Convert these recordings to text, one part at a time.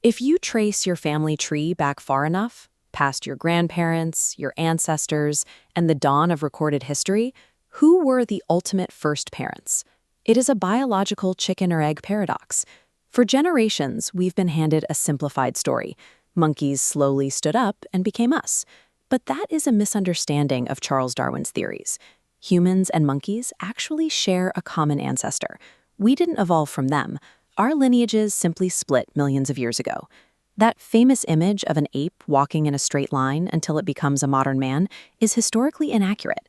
If you trace your family tree back far enough, past your grandparents, your ancestors, and the dawn of recorded history, who were the ultimate first parents? It is a biological chicken or egg paradox. For generations, we've been handed a simplified story. Monkeys slowly stood up and became us. But that is a misunderstanding of Charles Darwin's theories. Humans and monkeys actually share a common ancestor. We didn't evolve from them. Our lineages simply split millions of years ago. That famous image of an ape walking in a straight line until it becomes a modern man is historically inaccurate.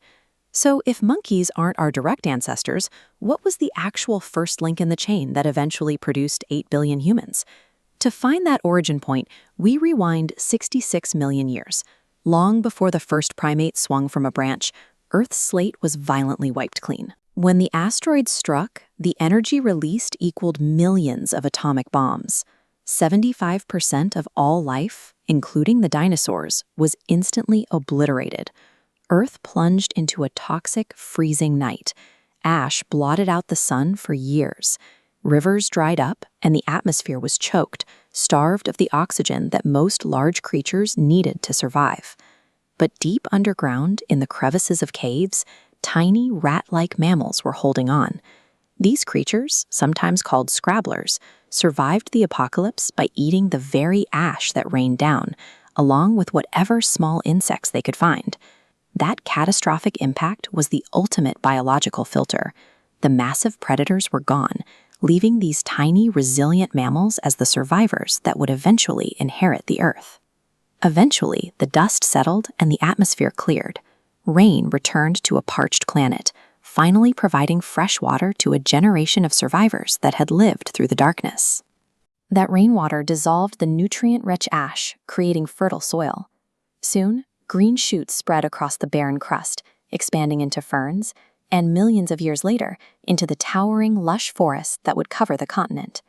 So if monkeys aren't our direct ancestors, what was the actual first link in the chain that eventually produced 8 billion humans? To find that origin point, we rewind 66 million years. Long before the first primate swung from a branch, Earth's slate was violently wiped clean. When the asteroid struck, the energy released equaled millions of atomic bombs. 75% of all life, including the dinosaurs, was instantly obliterated. Earth plunged into a toxic, freezing night. Ash blotted out the sun for years. Rivers dried up, and the atmosphere was choked, starved of the oxygen that most large creatures needed to survive. But deep underground, in the crevices of caves, tiny rat-like mammals were holding on. These creatures, sometimes called scrabblers, survived the apocalypse by eating the very ash that rained down, along with whatever small insects they could find. That catastrophic impact was the ultimate biological filter. The massive predators were gone, leaving these tiny, resilient mammals as the survivors that would eventually inherit the Earth. Eventually, the dust settled and the atmosphere cleared. Rain returned to a parched planet, finally providing fresh water to a generation of survivors that had lived through the darkness. That rainwater dissolved the nutrient-rich ash, creating fertile soil. Soon, green shoots spread across the barren crust, expanding into ferns, and millions of years later, into the towering, lush forests that would cover the continent.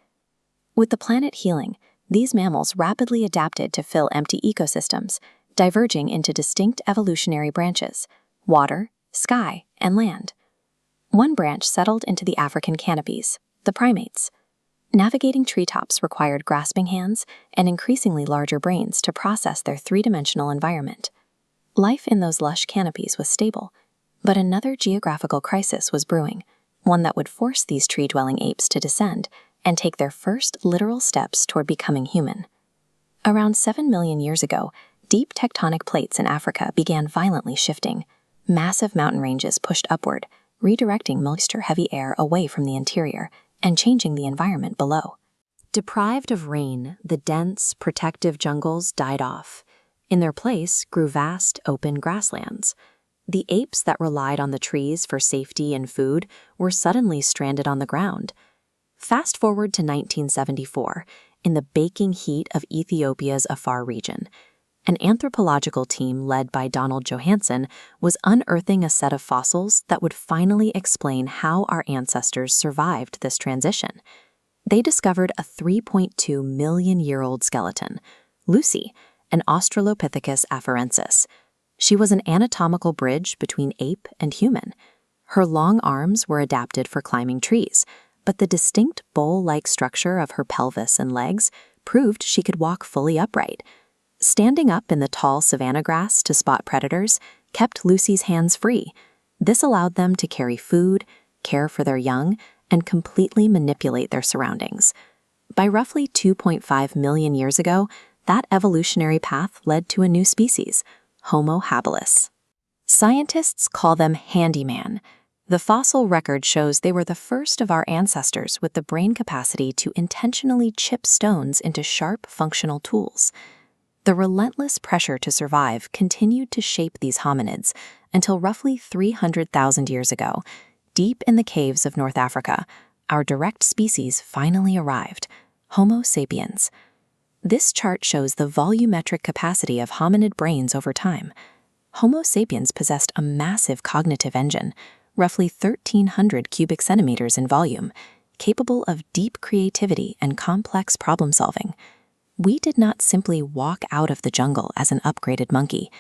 With the planet healing, these mammals rapidly adapted to fill empty ecosystems, diverging into distinct evolutionary branches: water, sky, and land. One branch settled into the African canopies, the primates. Navigating treetops required grasping hands and increasingly larger brains to process their three-dimensional environment. Life in those lush canopies was stable, but another geographical crisis was brewing, one that would force these tree-dwelling apes to descend and take their first literal steps toward becoming human. Around 7 million years ago, deep tectonic plates in Africa began violently shifting. Massive mountain ranges pushed upward, redirecting moisture-heavy air away from the interior and changing the environment below. Deprived of rain, the dense, protective jungles died off. In their place grew vast, open grasslands. The apes that relied on the trees for safety and food were suddenly stranded on the ground. Fast forward to 1974, in the baking heat of Ethiopia's Afar region. An anthropological team led by Donald Johanson was unearthing a set of fossils that would finally explain how our ancestors survived this transition. They discovered a 3.2 million-year-old skeleton, Lucy, an Australopithecus afarensis. She was an anatomical bridge between ape and human. Her long arms were adapted for climbing trees, but the distinct bowl-like structure of her pelvis and legs proved she could walk fully upright. Standing up in the tall savanna grass to spot predators kept Lucy's hands free. This allowed them to carry food, care for their young, and completely manipulate their surroundings. By roughly 2.5 million years ago, that evolutionary path led to a new species, Homo habilis. Scientists call them handyman. The fossil record shows they were the first of our ancestors with the brain capacity to intentionally chip stones into sharp, functional tools. The relentless pressure to survive continued to shape these hominids until roughly 300,000 years ago, deep in the caves of North Africa, our direct species finally arrived, Homo sapiens. This chart shows the volumetric capacity of hominid brains over time. Homo sapiens possessed a massive cognitive engine, roughly 1,300 cubic centimeters in volume, capable of deep creativity and complex problem-solving. We did not simply walk out of the jungle as an upgraded monkey.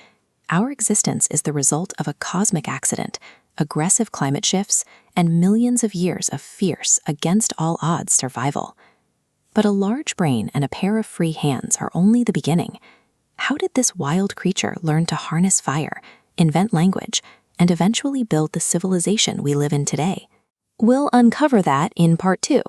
Our existence is the result of a cosmic accident, aggressive climate shifts, and millions of years of fierce, against all odds survival. But a large brain and a pair of free hands are only the beginning. How did this wild creature learn to harness fire, invent language, and eventually build the civilization we live in today? We'll uncover that in part 2.